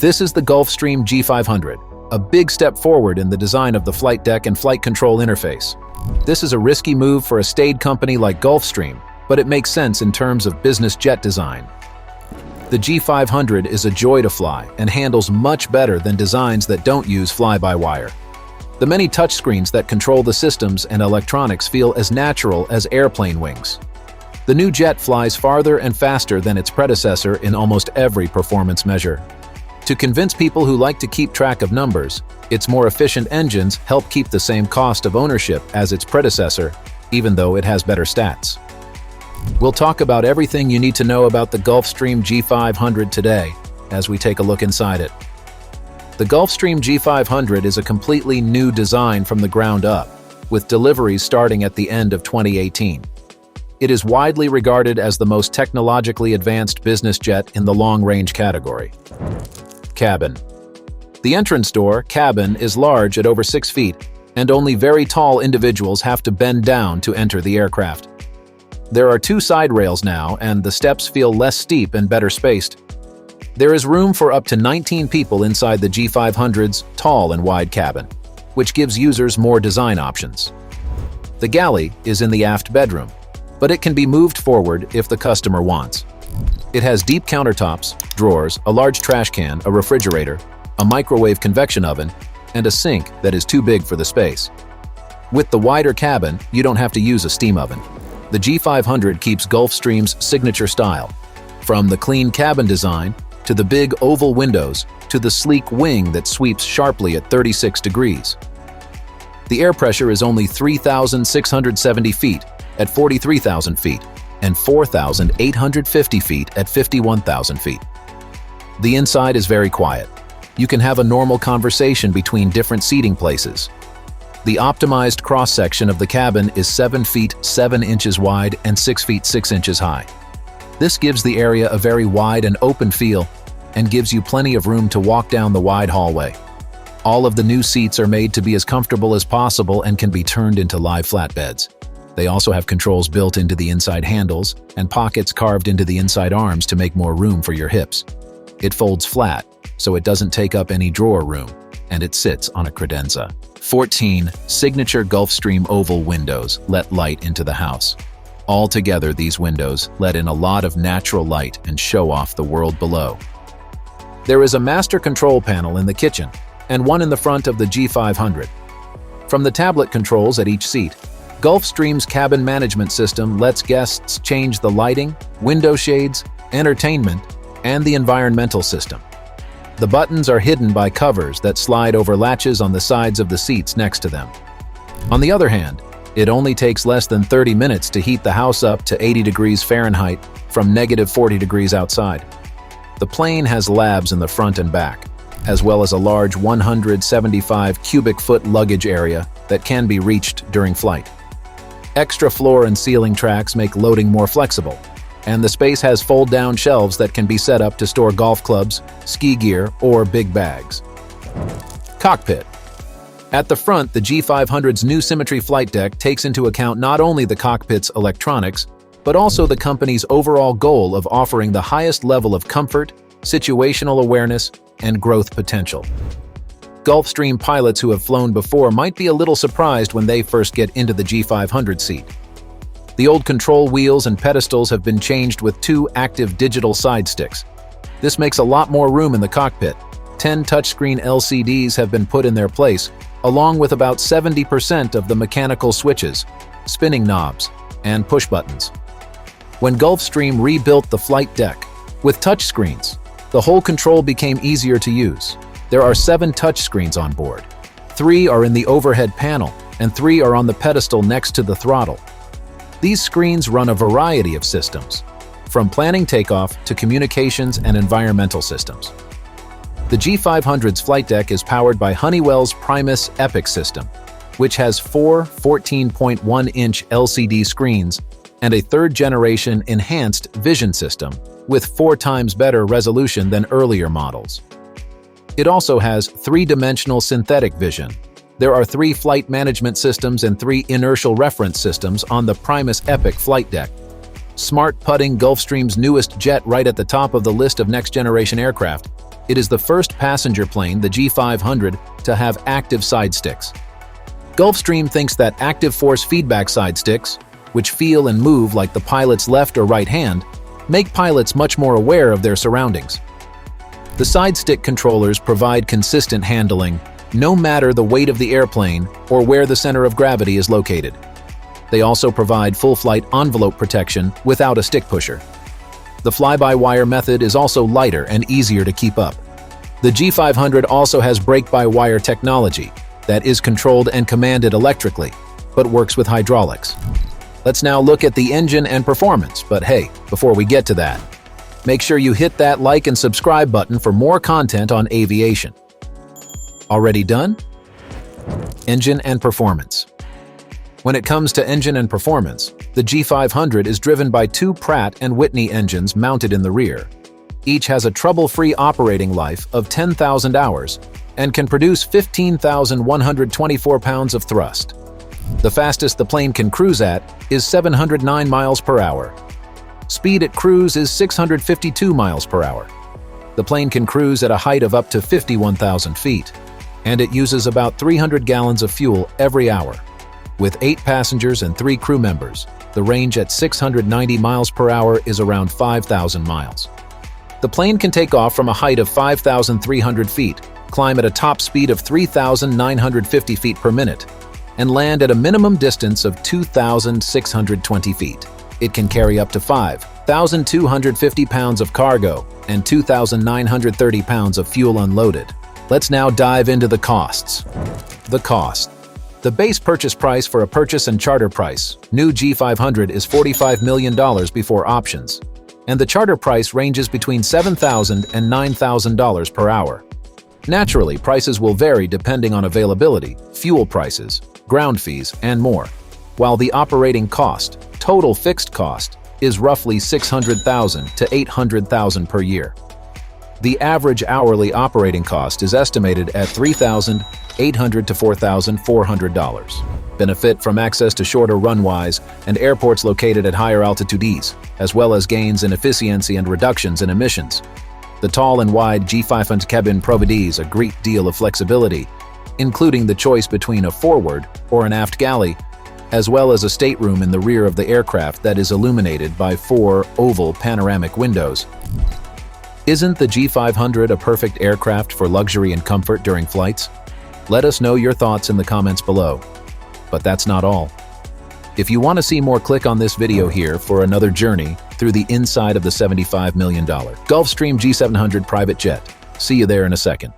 This is the Gulfstream G500, a big step forward in the design of the flight deck and flight control interface. This is a risky move for a staid company like Gulfstream, but it makes sense in terms of business jet design. The G500 is a joy to fly and handles much better than designs that don't use fly-by-wire. The many touchscreens that control the systems and electronics feel as natural as airplane wings. The new jet flies farther and faster than its predecessor in almost every performance measure. To convince people who like to keep track of numbers, its more efficient engines help keep the same cost of ownership as its predecessor, even though it has better stats. We'll talk about everything you need to know about the Gulfstream G500 today, as we take a look inside it. The Gulfstream G500 is a completely new design from the ground up, with deliveries starting at the end of 2018. It is widely regarded as the most technologically advanced business jet in the long-range category. Cabin. The entrance door, cabin, is large at over 6 feet, and only very tall individuals have to bend down to enter the aircraft. There are 2 side rails now, and the steps feel less steep and better spaced. There is room for up to 19 people inside the G500's tall and wide cabin, which gives users more design options. The galley is in the aft bedroom, but it can be moved forward if the customer wants. It has deep countertops, drawers, a large trash can, a refrigerator, a microwave convection oven, and a sink that is too big for the space. With the wider cabin, you don't have to use a steam oven. The G500 keeps Gulfstream's signature style, from the clean cabin design to the big oval windows to the sleek wing that sweeps sharply at 36 degrees. The air pressure is only 3,670 feet at 43,000 feet and 4,850 feet at 51,000 feet. The inside is very quiet. You can have a normal conversation between different seating places. The optimized cross-section of the cabin is 7 feet 7 inches wide and 6 feet 6 inches high. This gives the area a very wide and open feel and gives you plenty of room to walk down the wide hallway. All of the new seats are made to be as comfortable as possible and can be turned into live flatbeds. They also have controls built into the inside handles and pockets carved into the inside arms to make more room for your hips. It folds flat, so it doesn't take up any drawer room, and it sits on a credenza. 14 signature Gulfstream oval windows let light into the house. Altogether, these windows let in a lot of natural light and show off the world below. There is a master control panel in the kitchen and one in the front of the G500. From the tablet controls at each seat, Gulfstream's cabin management system lets guests change the lighting, window shades, entertainment, and the environmental system. The buttons are hidden by covers that slide over latches on the sides of the seats next to them. On the other hand, it only takes less than 30 minutes to heat the house up to 80 degrees Fahrenheit from -40 degrees outside. The plane has labs in the front and back, as well as a large 175 cubic foot luggage area that can be reached during flight. Extra floor and ceiling tracks make loading more flexible, and the space has fold-down shelves that can be set up to store golf clubs, ski gear, or big bags. Cockpit. At the front, the G500's new Symmetry flight deck takes into account not only the cockpit's electronics, but also the company's overall goal of offering the highest level of comfort, situational awareness, and growth potential. Gulfstream pilots who have flown before might be a little surprised when they first get into the G500 seat. The old control wheels and pedestals have been changed with 2 active digital side sticks. This makes a lot more room in the cockpit. 10 touchscreen LCDs have been put in their place, along with about 70% of the mechanical switches, spinning knobs, and push buttons. When Gulfstream rebuilt the flight deck with touchscreens, the whole control became easier to use. There are 7 touchscreens on board. 3 are in the overhead panel, and 3 are on the pedestal next to the throttle. These screens run a variety of systems, from planning takeoff to communications and environmental systems. The G500's flight deck is powered by Honeywell's Primus Epic system, which has 4 14.1-inch LCD screens and a 3rd-generation enhanced vision system with 4 times better resolution than earlier models. It also has 3-dimensional synthetic vision. There are 3 flight management systems and 3 inertial reference systems on the Primus Epic flight deck. Smart putting Gulfstream's newest jet right at the top of the list of next-generation aircraft. It is the first passenger plane, the G500, to have active side sticks. Gulfstream thinks that active force feedback side sticks, which feel and move like the pilot's left or right hand, make pilots much more aware of their surroundings. The side stick controllers provide consistent handling, no matter the weight of the airplane or where the center of gravity is located. They also provide full flight envelope protection without a stick pusher. The fly-by-wire method is also lighter and easier to keep up. The G500 also has brake-by-wire technology that is controlled and commanded electrically, but works with hydraulics. Let's now look at the engine and performance, but hey, before we get to that, make sure you hit that like and subscribe button for more content on aviation. Already done? Engine and performance. When it comes to engine and performance, the G500 is driven by two Pratt & Whitney engines mounted in the rear. Each has a trouble-free operating life of 10,000 hours and can produce 15,124 pounds of thrust. The fastest the plane can cruise at is 709 miles per hour. Speed at cruise is 652 miles per hour. The plane can cruise at a height of up to 51,000 feet, and it uses about 300 gallons of fuel every hour. With 8 passengers and 3 crew members, the range at 690 miles per hour is around 5,000 miles. The plane can take off from a height of 5,300 feet, climb at a top speed of 3,950 feet per minute, and land at a minimum distance of 2,620 feet. It can carry up to 5,250 pounds of cargo and 2,930 pounds of fuel unloaded. Let's now dive into the costs. The cost. The base purchase price for a purchase and charter price, new G500, is $45 million before options, and the charter price ranges between $7,000 and $9,000 per hour. Naturally, prices will vary depending on availability, fuel prices, ground fees, and more, while the operating cost, total fixed cost, is roughly $600,000 to $800,000 per year. The average hourly operating cost is estimated at $3,800 to $4,400. Benefit from access to shorter runways and airports located at higher altitudes, as well as gains in efficiency and reductions in emissions. The tall and wide G500 cabin provides a great deal of flexibility, including the choice between a forward or an aft galley, as well as a stateroom in the rear of the aircraft that is illuminated by 4 oval panoramic windows. Isn't the G500 a perfect aircraft for luxury and comfort during flights? Let us know your thoughts in the comments below. But that's not all. If you want to see more, click on this video here for another journey through the inside of the $75 million Gulfstream G700 private jet. See you there in a second.